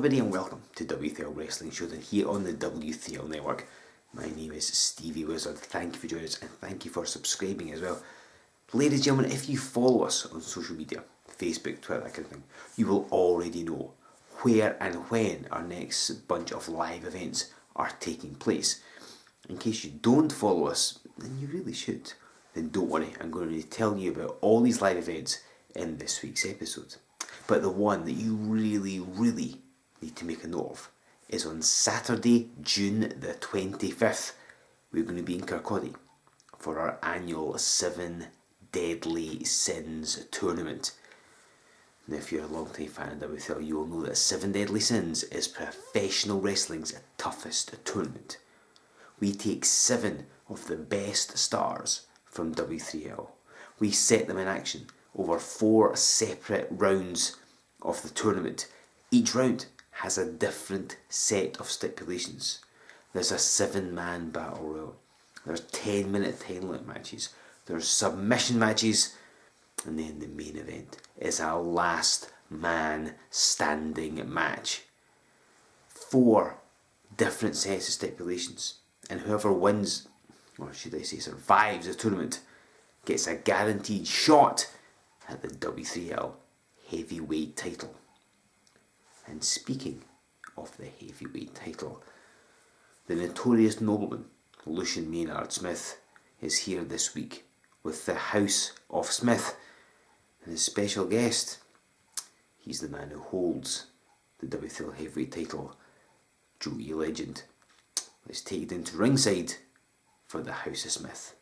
everybody and welcome to W3L Wrestling Showdown here on the W3L Network. My name is Stevie Wizard. Thank you for joining us and thank you for subscribing as well. Ladies and gentlemen, if you follow us on social media, Facebook, Twitter, that kind of thing, you will already know where and when our next bunch of live events are taking place. In case you don't follow us, then you really should. Then don't worry, I'm going to tell you about all these live events in this week's episode. But the one that you really need to make a note of is on Saturday, June the 25th. We're going to be in Kirkcaldy for our annual 7 Deadly Sins tournament. Now, if you're a long time fan of W3L, you will know that 7 Deadly Sins is professional wrestling's toughest tournament. We take 7 of the best stars from W3L. We set them in action over 4 separate rounds of the tournament. Each round has a different set of stipulations. There's a 7-man battle royal. There's 10-minute time limit matches. There's submission matches. And then the main event is a last man standing match. 4 different sets of stipulations. And whoever wins, or should I say survives the tournament, gets a guaranteed shot at the W3L heavyweight title. And speaking of the heavyweight title, the notorious nobleman Lucian Maynard Smith is here this week with the House of Smith, and his special guest, he's the man who holds the W3L heavyweight title, Joey Legend. Let's take it into ringside for the House of Smith.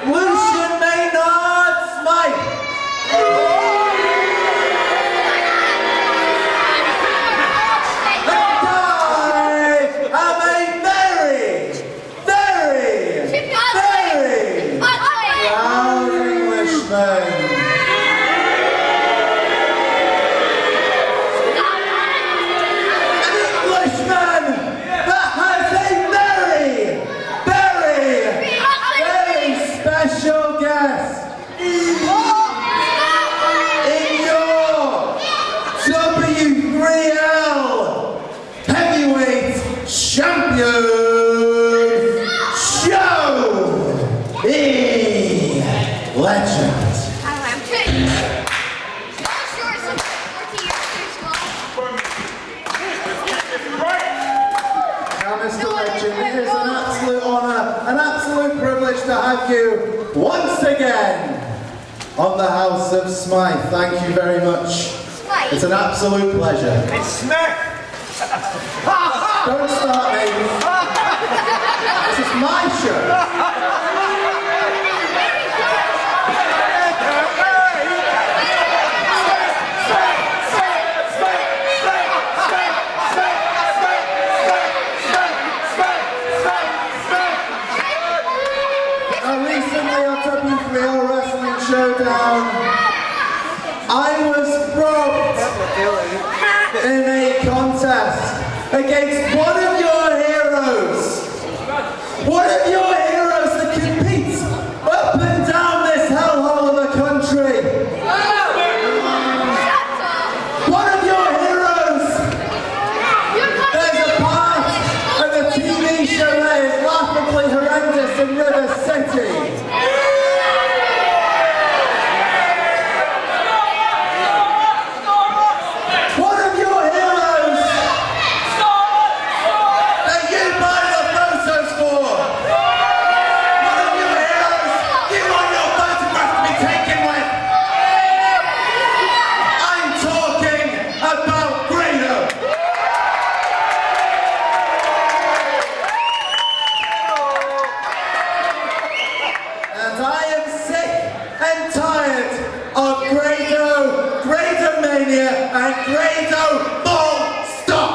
Lucian Maynard Smith. W3L Heavyweight Champion Shogun Legend. Now, Mr. Legend, it is an absolute honour, an absolute privilege to have you once again on the House of Smith. Thank you very much. It's an absolute pleasure. It's Smith! Don't start me. This is my show. Recently on W3L Wrestling Showdown, I was robbed in a contest against one of your heroes. One of your heroes that competes up and down this hellhole of a country. One of your heroes. There's a part of the TV show that is laughably horrendous in River City. And Grado, full stop!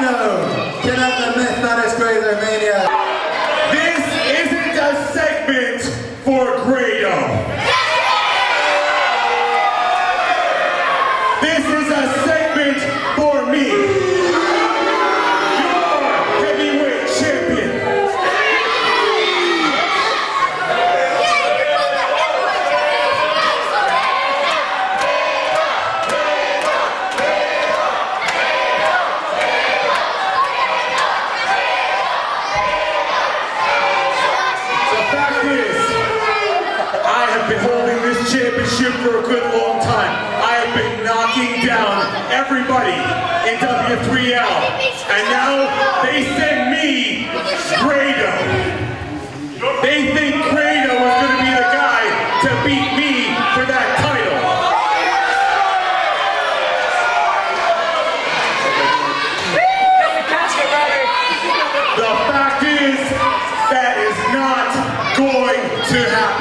know. Get out the myth that is Grado-mania. This isn't a segment for Grado. This is a segment for me, your heavyweight champion. Been holding this championship for a good long time. I have been knocking down everybody in W3L, and now they send me Grado. They think Grado is going to be the guy to beat me for that title. The fact is, that is not going to happen.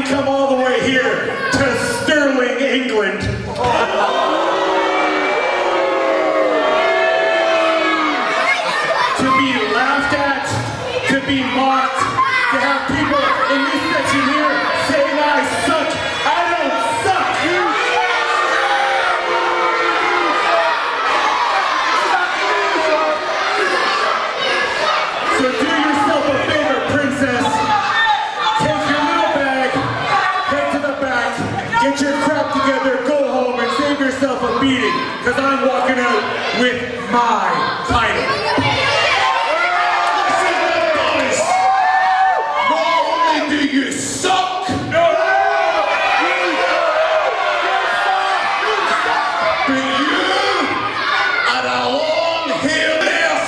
Come all the way here to Stirling, England. To be laughed at, to be mocked, to have people in this section here saying I suck. I don't suck. So do yourself a favor, princess. Get your crap together, go home, and save yourself a beating, because I'm walking out with my title. Listen up, boys. Not only do you suck, but you are a long-haired ass.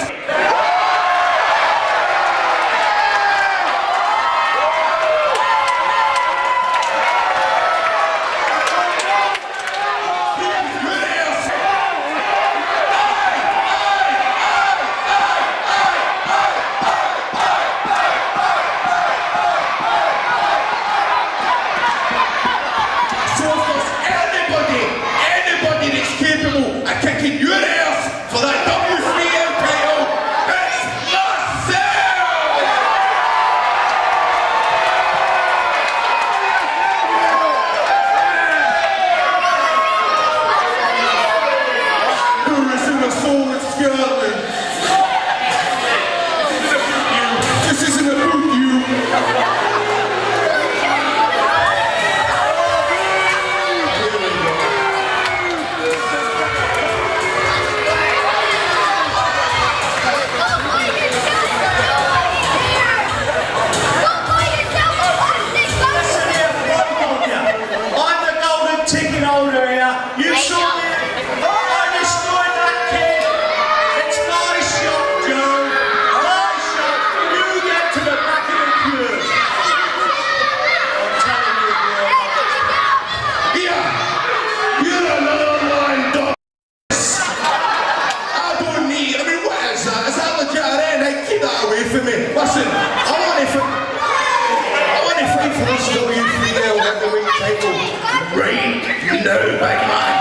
Listen, I want to fight for this W3L heavyweight title right now, big man.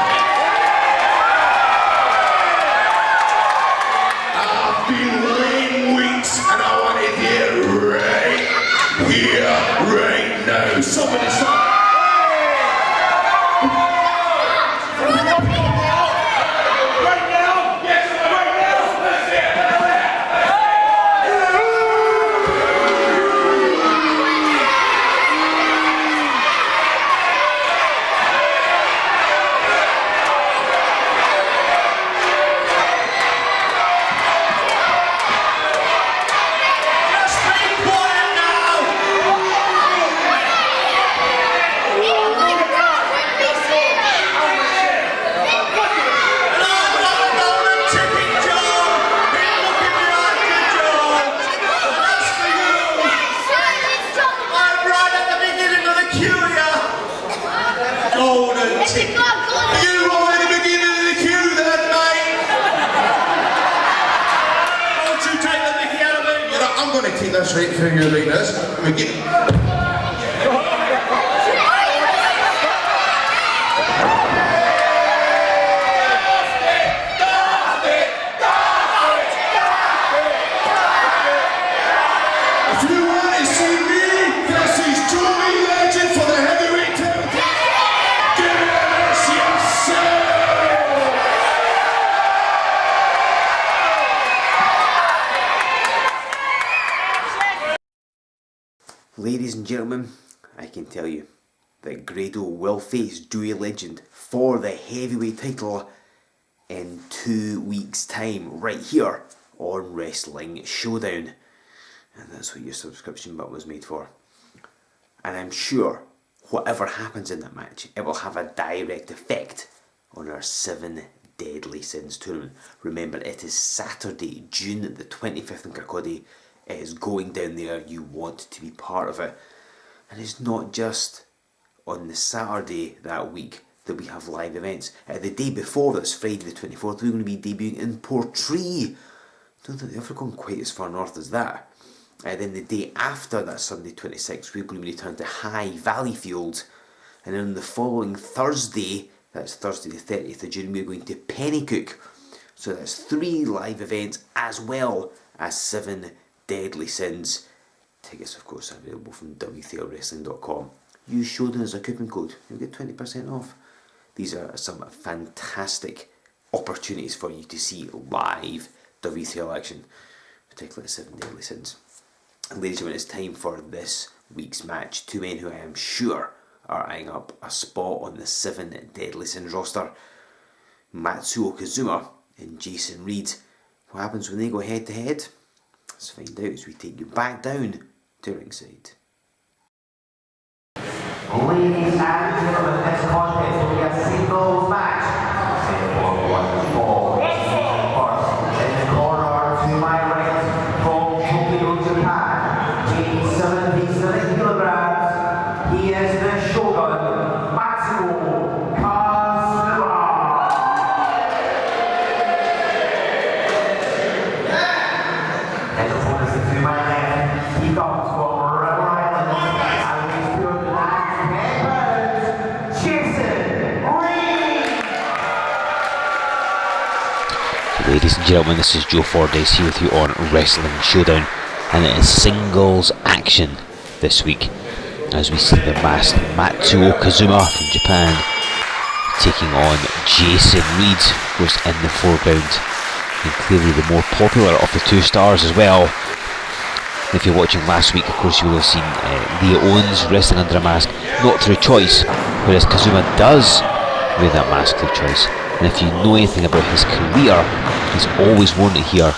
I've been waiting weeks and I want to do it right here, right now. Somebody stop. You right at the beginning of the queue then, mate. Don't you take the mickey out of me! You know, I'm going to kick that straight through your arenas. If you want to see me versus Joey Legend for the heavyweight title, give us yourself! Ladies and gentlemen, I can tell you that Grado will face Joey Legend for the heavyweight title in 2 weeks' time, right here on Wrestling Showdown. And that's what your subscription button was made for. And I'm sure whatever happens in that match, it will have a direct effect on our 7 Deadly Sins tournament. Remember, it is Saturday, June the 25th in Kirkcaldy. It is going down there. You want to be part of it. And it's not just on the Saturday that week that we have live events. The day before, that's Friday the 24th, we're going to be debuting in Portree. Don't think they've ever gone quite as far north as that. Then the day after, that Sunday 26th, we're going to return to High Valleyfield. And then on the following Thursday, that's Thursday the 30th of June, we're going to Pennycook. So that's 3 live events as well as 7 Deadly Sins. Tickets, of course, are available from W3LWrestling.com. Use Showdown as a coupon code. You'll get 20% off. These are some fantastic opportunities for you to see live W3L action, particularly 7 Deadly Sins. And ladies and gentlemen, it's time for this week's match. 2 men who I am sure are eyeing up a spot on the 7 Deadly Sins roster. Matsuo Kazuma and Jason Reed. What happens when they go head to head? Let's find out as we take you back down to ringside. Ladies and gentlemen, this contest will be a singles match. In the corner to my right, from Tokyo, Japan, weighing 77 kilograms, he is the Shogun, Matsuo Kazuma. His opponent to my left, he comes from Rhode Island, and he's put Ladies and gentlemen, this is Joe Fordyce here with you on Wrestling Showdown, and it is singles action this week as we see the masked Matsuo Kazuma from Japan taking on Jason Reed, of course, in the foreground, and clearly the more popular of the 2 stars as well. If you're watching last week, of course, you will have seen Leah Owens wrestling under a mask, not through choice, whereas Kazuma does wear that mask through choice. And if you know anything about his career, he's always worn it here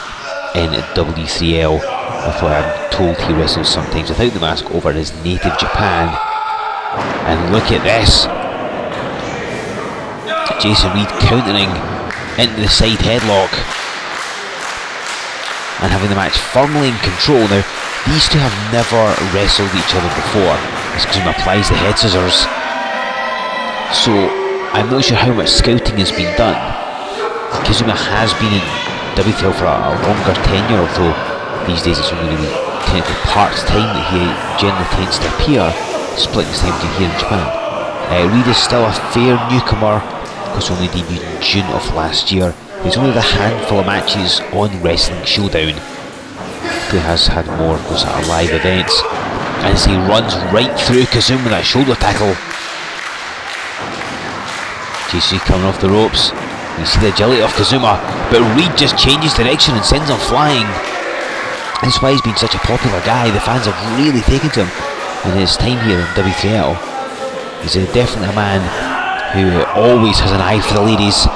in W3L, although I'm told he wrestles sometimes without the mask over in his native Japan. And look at this! Jason Reed countering into the side headlock and having the match firmly in control. Now, these two have never wrestled each other before, as Kazuma applies the head scissors. So I'm not sure how much scouting has been done. Kazuma has been in W3L for a longer tenure, although these days it's only really technically part-time that he generally tends to appear, splitting his time between here in Japan. Reed is still a fair newcomer, because only debuted in June of last year. He's only had a handful of matches on Wrestling Showdown. He has had more, of course, at live events. And as he runs right through Kazuma with that shoulder tackle. Jason coming off the ropes. You see the agility of Kazuma, but Reed just changes direction and sends him flying. That's why he's been such a popular guy. The fans have really taken to him in his time here in W3L. He's definitely a man who always has an eye for the ladies.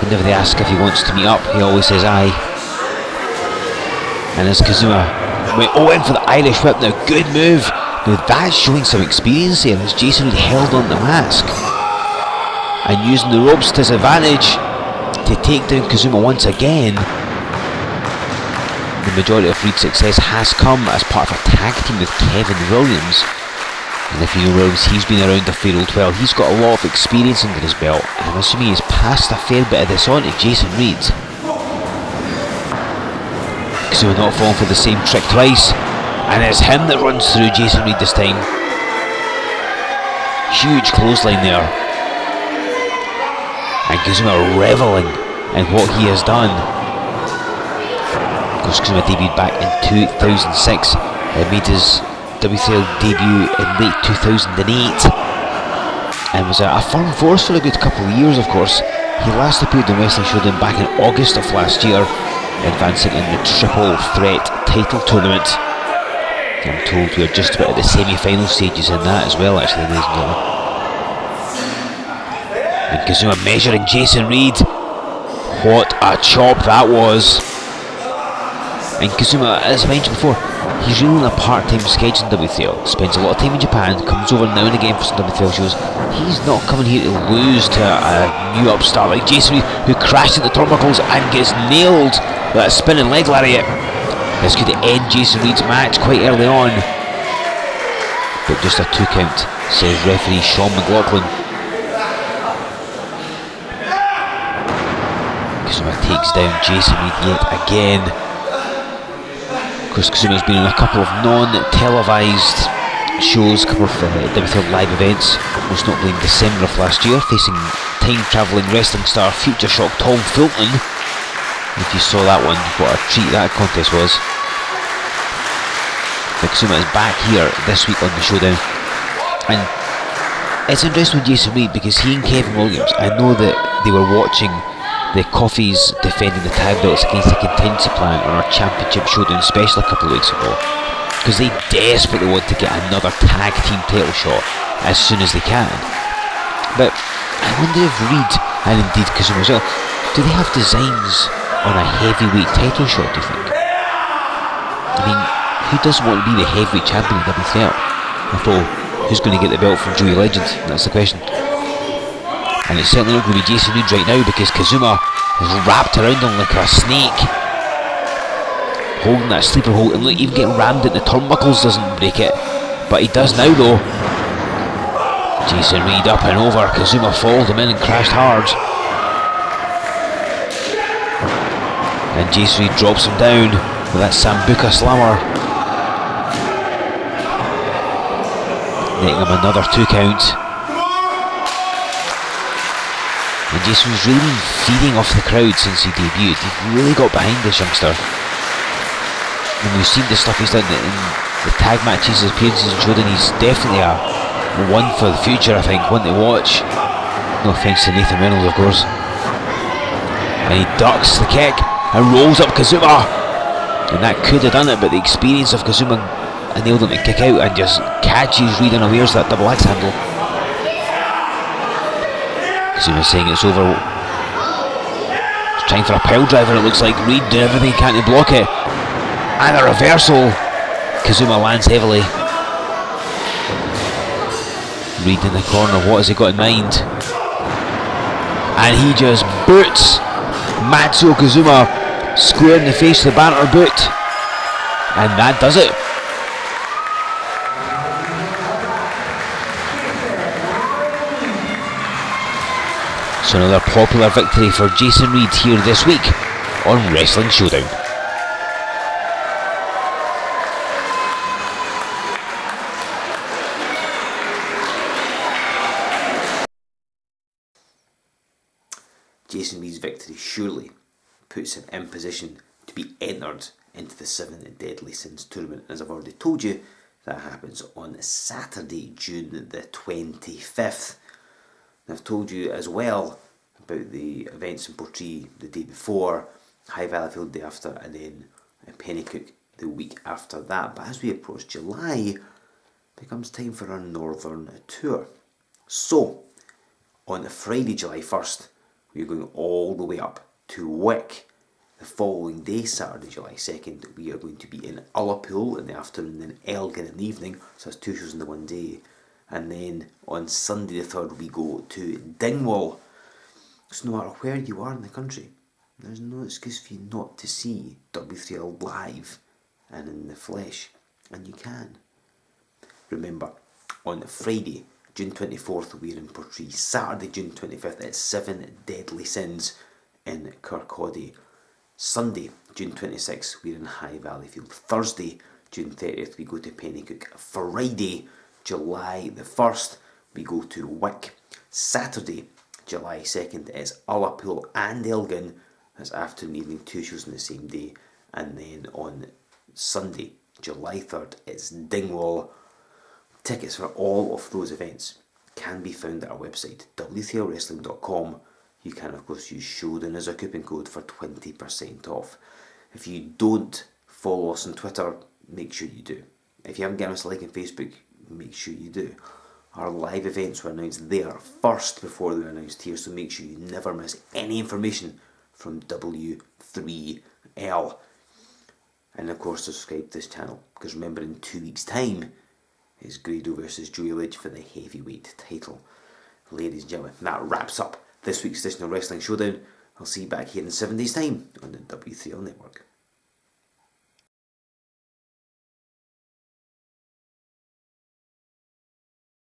Whenever they ask if he wants to meet up, he always says aye. And as Kazuma went in for the Irish whip, now good move. Now that's showing some experience there as Jason Reed held on the mask and using the ropes to his advantage to take down Kazuma once again. The majority of Reed's success has come as part of a tag team with Kevin Williams. And if you know Williams, he's been around a fair old while. He's got a lot of experience under his belt, and I'm assuming he's passed a fair bit of this on to Jason Reed. Kazuma not falling for the same trick twice, and it's him that runs through Jason Reed this time. Huge clothesline there, and Kazuma reveling in what he has done. Of course, Kazuma debuted back in 2006, made his W3L debut in late 2008, and was a firm force for a good couple of years. Of course, he last appeared in Wrestling Showdown back in August of last year, advancing in the Triple Threat title tournament. I'm told we are just about at the semi-final stages in that as well, actually, ladies and gentlemen. And Kazuma measuring Jason Reed. What a chop that was! And Kazuma, as I mentioned before, he's really on a part-time schedule in W3L. Spends a lot of time in Japan, comes over now and again for some W3L shows. He's not coming here to lose to a new upstart like Jason Reed, who crashed into the turnbuckles and gets nailed with that spinning leg lariat. This could end Jason Reed's match quite early on, but just a 2 count, says referee Sean McLaughlin. Kazuma takes down Jason Reed yet again. Of course, Kazuma's been in a couple of non-televised shows, a couple of W3L live events, most notably in December of last year, facing time-travelling wrestling star Future Shock Tom Fulton. If you saw that one, what a treat that contest was. But Kazuma is back here this week on the Showdown, and it's interesting with Jason Reed because he and Kevin Williams, I know that they were watching the Coffees defending the tag belts against the contingency plan on our championship Showdown special a couple of weeks ago, because they desperately want to get another tag team title shot as soon as they can. But I wonder if Reed, and indeed Kazuma as well, do they have designs on a heavyweight title shot, do you think? I mean, who doesn't want to be the heavyweight champion of W3L? After all, who's going to get the belt from Joey Legend? That's the question. And it's certainly not going to be Jason Reed right now, because Kazuma is wrapped around him like a snake, holding that sleeper hold, and look, even getting rammed at the turnbuckles doesn't break it, but he does now though. Jason Reed up and over, Kazuma followed him in and crashed hard. And Jason Reed drops him down with that Sambuca Slammer, netting him another 2 count. And Jason's really been feeding off the crowd since he debuted. They've really got behind this youngster. And we've seen the stuff he's done in the tag matches, his appearances in Showdown. He's definitely a one for the future, I think, one to watch. No offence to Nathan Reynolds, of course. And he ducks the kick and rolls up Kazuma. And that could have done it, but the experience of Kazuma enabled him to kick out and just catches Reed unawares that double axe handle. Kazuma saying it's over. He's trying for a pile driver, it looks like. Reed doing everything he can to block it. And a reversal. Kazuma lands heavily. Reed in the corner, what has he got in mind? And he just boots Matsuo Kazuma square in the face with the banner boot. And that does it. So another popular victory for Jason Reed here this week on Wrestling Showdown. Jason Reed's victory surely puts him in position to be entered into the 7 Deadly Sins tournament. As I've already told you, that happens on Saturday, June the 25th. I've told you as well about the events in Portree the day before, High Valleyfield the day after, and then Pennycook the week after that. But as we approach July, it becomes time for our Northern tour. So, on Friday, July 1st, we're going all the way up to Wick. The following day, Saturday, July 2nd, we are going to be in Ullapool in the afternoon and Elgin in the evening. So that's 2 shows in the one day. And then on Sunday the 3rd we go to Dingwall. So no matter where you are in the country, there's no excuse for you not to see W3L live and in the flesh. And you can. Remember, On Friday, June 24th, we're in Portree. Saturday, June 25th, it's 7 Deadly Sins in Kirkcaldy. Sunday, June 26th, we're in High Valleyfield. Thursday, June 30th, we go to Pennycook. Friday, July the 1st, we go to Wick. Saturday, July 2nd, is Ullapool and Elgin. That's afternoon, evening, 2 shows on the same day. And then on Sunday, July 3rd, it's Dingwall. Tickets for all of those events can be found at our website, W3LWrestling.com. You can of course use Showdown as a coupon code for 20% off. If you don't follow us on Twitter, make sure you do. If you haven't given us a like on Facebook, make sure you do. Our live events were announced there first before they were announced here, so make sure you never miss any information from W3L. And of course subscribe to this channel, because remember in 2 weeks time is Grado versus Joey Ledge for the heavyweight title. Ladies and gentlemen, that wraps up this week's edition of Wrestling Showdown. I'll see you back here in 7 days time on the W3L Network.